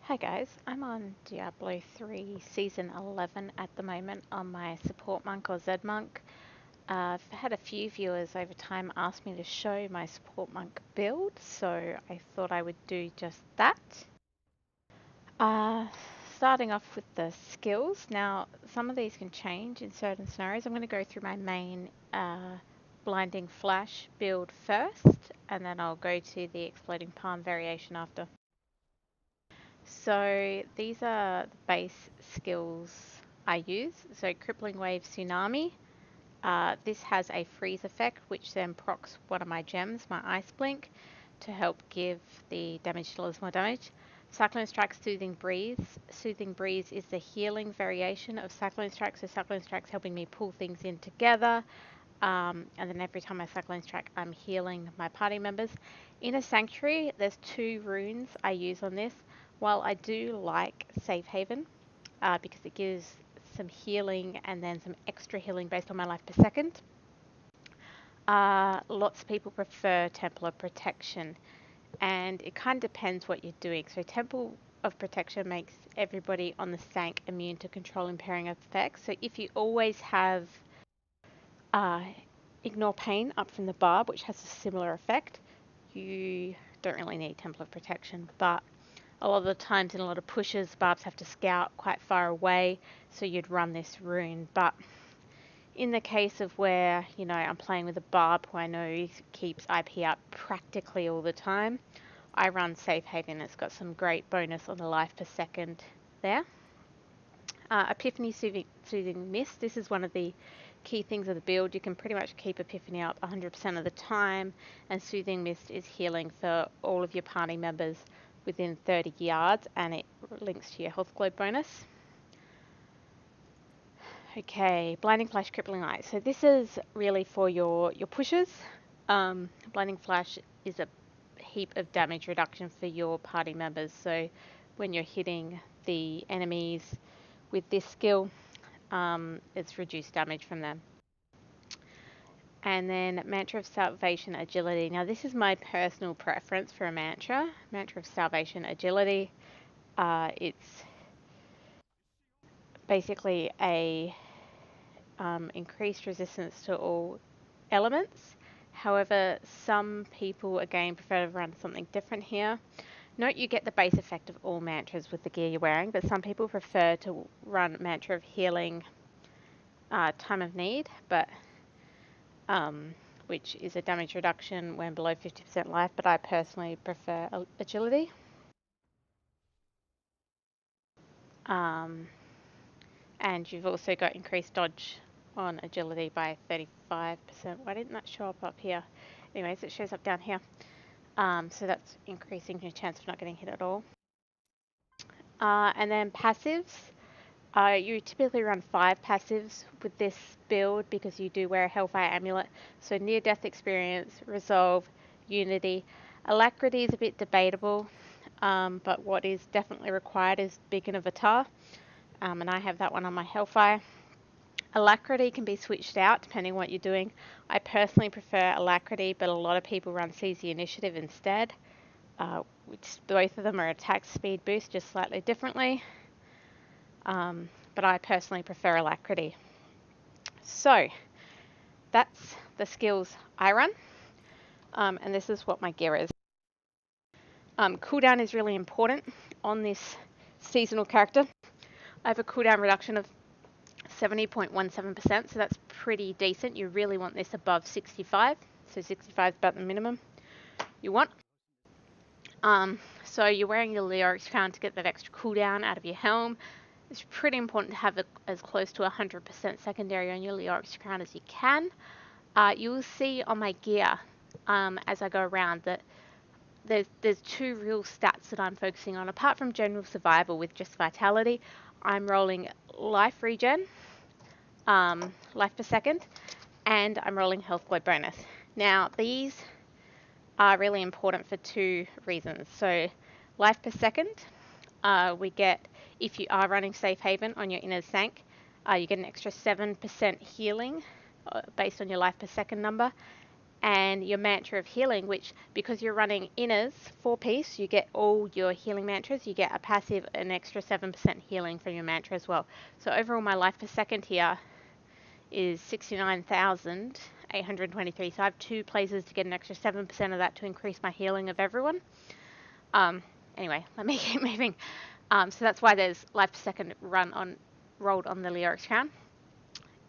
Hi guys, I'm on Diablo 3 Season 11 at the moment on my support monk or Zed monk. I've had a few viewers over time ask me to show my support monk build, so I thought I would do just that. Uh, Starting off with the skills. Now, some of these can change in certain scenarios. I'm going to go through my main Blinding Flash build first, and then I'll go to the Exploding Palm variation after. So these are the base skills I use. So Crippling Wave Tsunami. This has a freeze effect, which then procs one of my gems, my Ice Blink, to help give the damage dealers more damage. Cyclone Strike Soothing Breeze. Soothing Breeze is the healing variation of Cyclone Strike. So Cyclone Strike's helping me pull things in together. And then every time I Cyclone Strike, I'm healing my party members. Inner Sanctuary, there's 2 runes I use on this. While I do like Safe Haven, because it gives some healing and then some extra healing based on my life per second, lots of people prefer Temple of Protection, and it kind of depends what you're doing. So Temple of Protection makes everybody on the Sank immune to control impairing effects. So if you always have Ignore Pain up from the Barb, which has a similar effect, you don't really need Temple of Protection. But a lot of the times in a lot of pushes, Barbs have to scout quite far away, so you'd run this rune. But in the case of where, I'm playing with a Barb who I know keeps IP up practically all the time, I run Safe Haven. It's got some great bonus on the life per second there. Epiphany Soothing Mist. This is one of the key things of the build. You can pretty much keep Epiphany up 100% of the time, and Soothing Mist is healing for all of your party members within 30 yards, and it links to your health globe bonus. Okay, Blinding Flash, Crippling Light. So this is really for your pushers. Blinding Flash is a heap of damage reduction for your party members. So when you're hitting the enemies with this skill, it's reduced damage from them. And then Mantra of Salvation, Agility. Now this is my personal preference for a mantra. Mantra of Salvation, Agility. It's basically a increased resistance to all elements. However, some people again prefer to run something different here. Note you get the base effect of all mantras with the gear you're wearing, but some people prefer to run Mantra of Healing, Time of Need, but which is a damage reduction when below 50% life, but I personally prefer Agility. And you've also got increased dodge on Agility by 35%. Why didn't that show up here? Anyways, it shows up down here. So that's increasing your chance of not getting hit at all. And then passives. You typically run 5 passives with this build because you do wear a Hellfire Amulet. So Near Death Experience, Resolve, Unity. Alacrity is a bit debatable, but what is definitely required is Beacon of Atar, and I have that one on my Hellfire. Alacrity can be switched out depending on what you're doing. I personally prefer Alacrity, but a lot of people run Seize the Initiative instead, which both of them are attack speed boost, just slightly differently. But I personally prefer Alacrity. So that's the skills I run, and this is what my gear is. Cooldown is really important on this seasonal character. I have a cooldown reduction of 70.17%, so that's pretty decent. You really want this above 65, so 65 is about the minimum you want. So you're wearing your Leoric's Crown to get that extra cooldown out of your helm. It's pretty important to have as close to 100% secondary on your Leoric's Crown as you can. You will see on my gear as I go around that there's 2 real stats that I'm focusing on. Apart from general survival with just vitality, I'm rolling life regen, life per second, and I'm rolling health globe bonus. Now these are really important for 2 reasons. So life per second, we get, if you are running Safe Haven on your inner Sank, you get an extra 7% healing based on your life per second number. and your mantra of healing, which because you're running inners 4-piece, you get all your healing mantras. You get a passive, an extra 7% healing from your mantra as well. So overall, my life per second here is 69,823. So I have 2 places to get an extra 7% of that to increase my healing of everyone. Anyway, let me keep moving. So that's why there's life per second rolled on the Lyrics crown.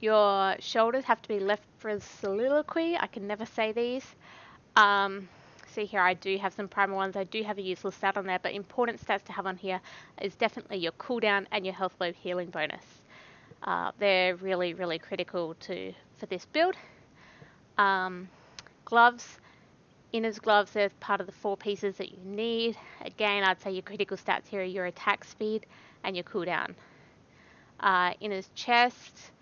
Your shoulders have to be left for soliloquy. I can never say these. See here, I do have some primal ones. I do have a useless stat on there, but important stats to have on here is definitely your cooldown and your health globe healing bonus. They're really, really critical for this build. Gloves. Inners gloves, they're part of the 4 pieces that you need. Again, I'd say your critical stats here are your attack speed and your cooldown. Inners chest.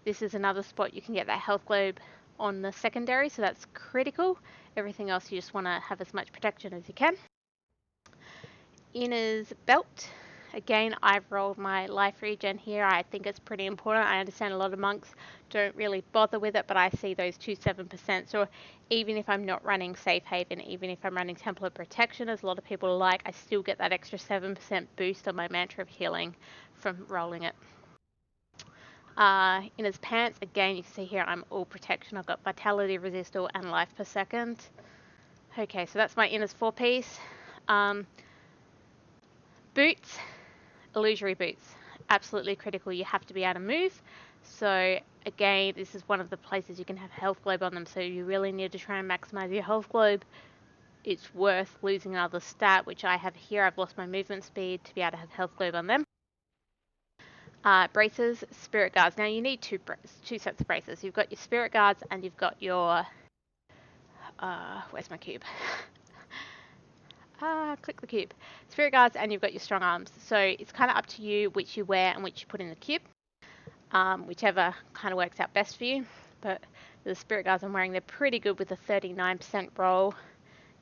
This is another spot you can get that health globe on the secondary, so that's critical. Everything else you just want to have as much protection as you can. Inners belt. Again, I've rolled my life regen here. I think it's pretty important. I understand a lot of monks don't really bother with it, but I see those 2 7%. So even if I'm not running Safe Haven, even if I'm running Temple of Protection, as a lot of people like, I still get that extra 7% boost on my mantra of healing from rolling it. Inners pants, again, you can see here I'm all protection. I've got vitality, resistor, and life per second. Okay, so that's my inners 4-piece. Boots, illusory boots, absolutely critical. You have to be able to move. So again, this is one of the places you can have health globe on them. So you really need to try and maximize your health globe. It's worth losing another stat, which I have here. I've lost my movement speed to be able to have health globe on them. Braces, spirit guards. Now you need two sets of braces. You've got your spirit guards and you've got your where's my cube? Click the cube. Spirit guards, and you've got your strong arms. So it's kind of up to you which you wear and which you put in the cube. Whichever kind of works out best for you. But the spirit guards I'm wearing, they're pretty good with a 39% roll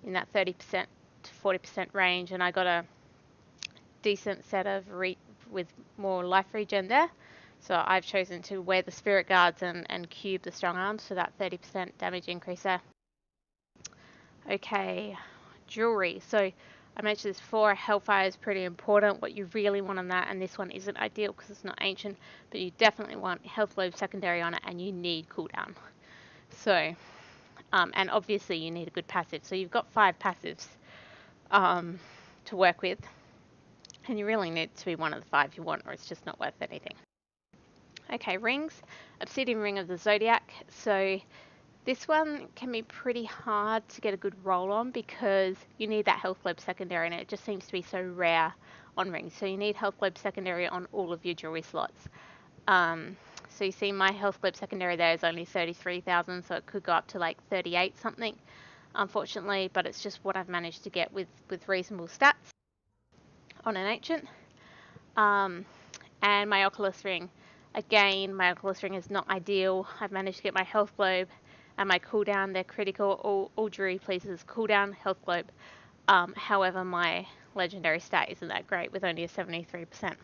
in that 30% to 40% range, and I got a decent set of with more life regen there. So I've chosen to wear the spirit guards and cube the strong arms for that 30% damage increase there. Okay, jewelry. So I mentioned this before, Hellfire is pretty important. What you really want on that, and this one isn't ideal because it's not ancient, but you definitely want health globe secondary on it, and you need cooldown. So, and obviously you need a good passive. So you've got 5 passives to work with, and you really need to be one of the 5 you want, or it's just not worth anything. Okay, rings. Obsidian Ring of the Zodiac. So this one can be pretty hard to get a good roll on because you need that health globe secondary, and it just seems to be so rare on rings. So you need health globe secondary on all of your jewelry slots. So you see my health globe secondary there is only 33,000, so it could go up to like 38 something, unfortunately, but it's just what I've managed to get with reasonable stats on an ancient. And my Oculus Ring. Again, my Oculus Ring is not ideal. I've managed to get my health globe and my cooldown. They're critical. All jewelry places cooldown, health globe. However, my legendary stat isn't that great with only a 73%.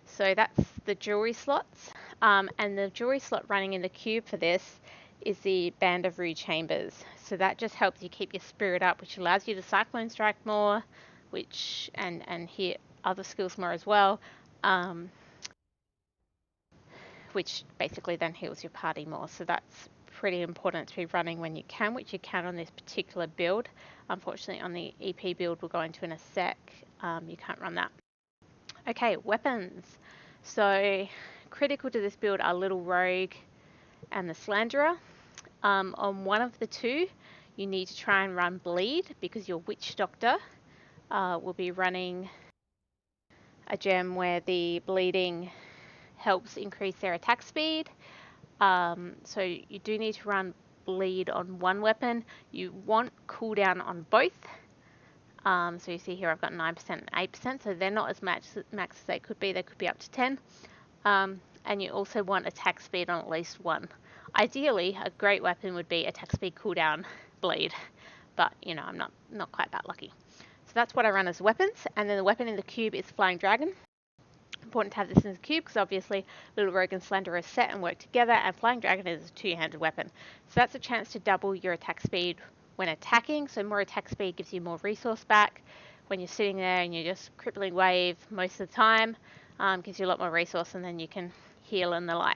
So that's the jewelry slots. And the jewelry slot running in the cube for this is the Band of Rude Chambers. So that just helps you keep your spirit up, which allows you to Cyclone Strike more, which and hit other skills more as well. Which basically then heals your party more. So that's pretty important to be running when you can, which you can on this particular build. Unfortunately, on the EP build we'll go into in a sec, you can't run that. Okay, weapons. So critical to this build are Little Rogue and the Slanderer. On one of the 2, you need to try and run Bleed because your Witch Doctor will be running a gem where the bleeding helps increase their attack speed. So you do need to run Bleed on one weapon. You want cooldown on both. So you see here I've got 9% and 8%, so they're not as max as they could be. They could be up to 10. And you also want attack speed on at least one. Ideally, a great weapon would be attack speed cooldown Bleed, but you know, I'm not quite that lucky. So that's what I run as weapons, and then the weapon in the cube is Flying Dragon. important to have this in the cube because obviously Little Rogue and Slender are set and work together, and Flying Dragon is a two-handed weapon. So that's a chance to double your attack speed when attacking. So more attack speed gives you more resource back when you're sitting there and you're just crippling wave most of the time. Gives you a lot more resource, and then you can heal and the like.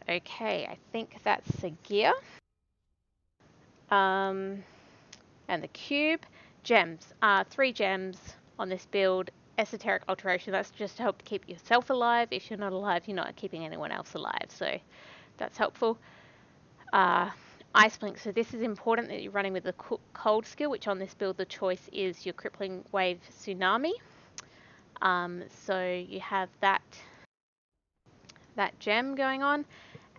Okay, I think that's the gear. And the cube. Gems. 3 gems on this build. Esoteric Alteration, that's just to help keep yourself alive. If you're not alive, you're not keeping anyone else alive, so that's helpful. Ice Blink, so this is important that you're running with the cold skill, which on this build the choice is your Crippling Wave Tsunami. So you have that gem going on,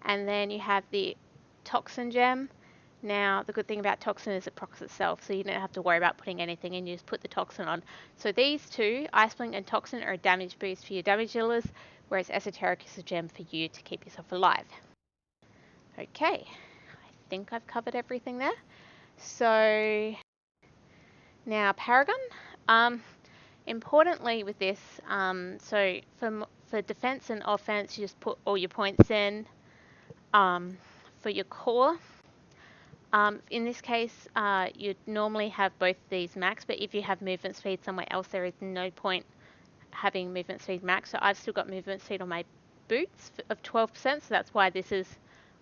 and then you have the Toxin gem. Now, the good thing about Toxin is it procs itself, so you don't have to worry about putting anything in, you just put the Toxin on. So these two, Ice Blink and Toxin, are a damage boost for your damage dealers, whereas Esoteric is a gem for you to keep yourself alive. Okay, I think I've covered everything there. So, now Paragon. Importantly with this, so for defense and offense, you just put all your points in. For your core, in this case, you'd normally have both these max, but if you have movement speed somewhere else, there is no point having movement speed max. So I've still got movement speed on my boots of 12%, so that's why this is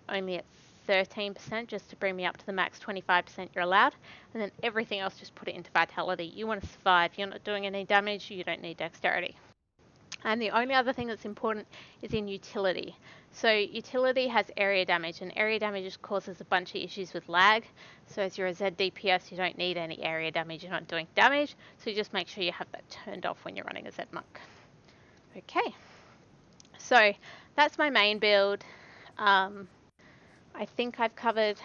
only at 13%, just to bring me up to the max 25% you're allowed. And then everything else, just put it into vitality. You want to survive. You're not doing any damage, you don't need dexterity. And the only other thing that's important is in utility. So utility has area damage, and area damage just causes a bunch of issues with lag. So as you're a Z DPS, you don't need any area damage, you're not doing damage, so you just make sure you have that turned off when you're running a Z Monk. Okay, so that's my main build. I think I've covered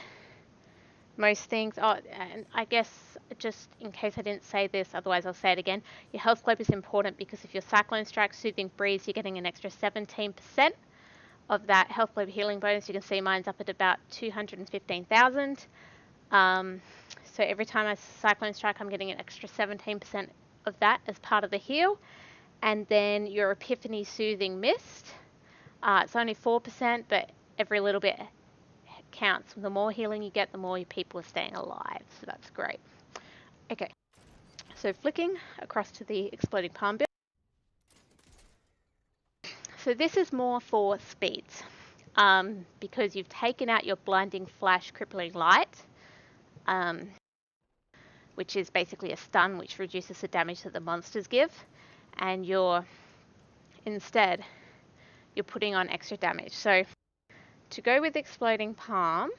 most things. Oh, and I guess just in case I didn't say this, otherwise I'll say it again, your health globe is important because if you're Cyclone Strike, Soothing Breeze, you're getting an extra 17% of that health globe healing bonus. You can see mine's up at about 215,000. So every time I Cyclone Strike, I'm getting an extra 17% of that as part of the heal. And then your Epiphany Soothing Mist. It's only 4%, but every little bit counts. The more healing you get, the more your people are staying alive. So that's great. Okay, so flicking across to the Exploding Palm build. So this is more for speeds, because you've taken out your Blinding Flash Crippling Light, which is basically a stun which reduces the damage that the monsters give, and instead you're putting on extra damage. So to go with Exploding Palm,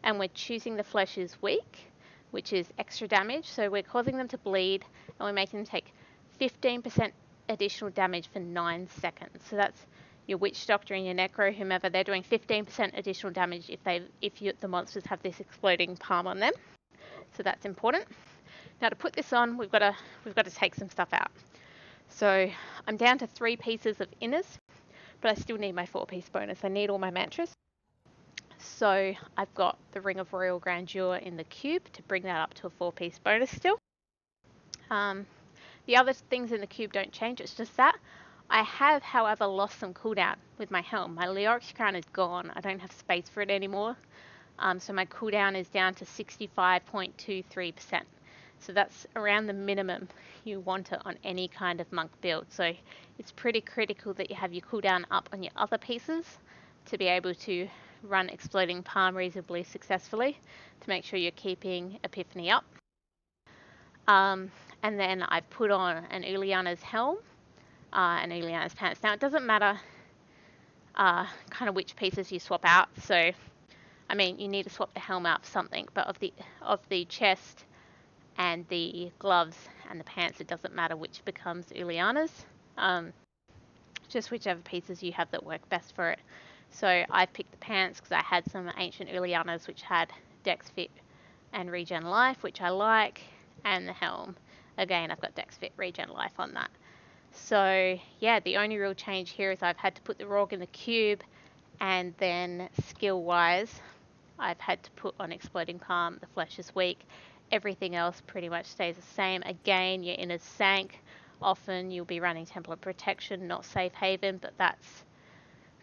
and we're choosing the Flesh is Weak, which is extra damage, so we're causing them to bleed, and we're making them take 15% additional damage for 9 seconds. So that's your Witch Doctor and your Necro, whomever, they're doing 15% additional damage if the monsters have this Exploding Palm on them. So that's important. Now to put this on, we've got to take some stuff out. So I'm down to 3 pieces of inners, but I still need my 4-piece bonus. I need all my mantras. So I've got the Ring of Royal Grandeur in the cube to bring that up to a 4-piece bonus still. The other things in the cube don't change, it's just that. I have, however, lost some cooldown with my helm. My Leorix crown is gone. I don't have space for it anymore. So my cooldown is down to 65.23%. So that's around the minimum you want it on any kind of monk build. So it's pretty critical that you have your cooldown up on your other pieces to be able to run Exploding Palm reasonably successfully, to make sure you're keeping Epiphany up. And then I've put on an Uliana's helm and Uliana's pants. Now it doesn't matter kind of which pieces you swap out. So I mean, you need to swap the helm out for something, but of the chest and the gloves and the pants, it doesn't matter which becomes Uliana's. Just whichever pieces you have that work best for it. So I picked the pants because I had some ancient Ulianas which had Dex Fit and Regen Life, which I like, and the helm. Again, I've got Dex Fit, Regen Life on that. So yeah, the only real change here is I've had to put the Rorg in the cube, and then skill-wise, I've had to put on Exploding Palm, the Flesh is Weak. Everything else pretty much stays the same. Again, your inners sank often you'll be running Temple of Protection, not Safe Haven, but that's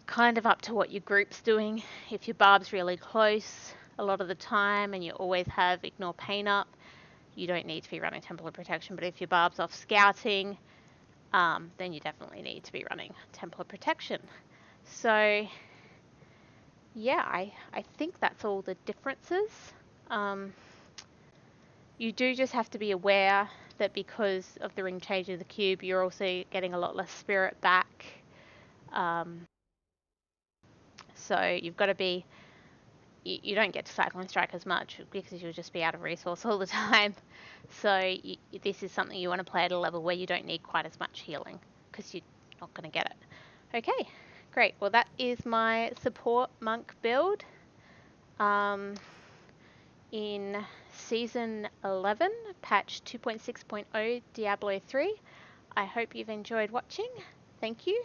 kind of up to what your group's doing. If your barb's really close a lot of the time and you always have Ignore Pain up, you don't need to be running Temple of Protection. But if your barb's off scouting, then you definitely need to be running Temple of Protection. So yeah, I think that's all the differences. You do just have to be aware that because of the ring change of the cube, you're also getting a lot less spirit back. So you've got to be, you don't get to Cyclone Strike as much because you'll just be out of resource all the time. So this is something you want to play at a level where you don't need quite as much healing because you're not going to get it. Okay, great. Well, that is my support monk build in Season 11, patch 2.6.0 Diablo 3. I hope you've enjoyed watching. Thank you.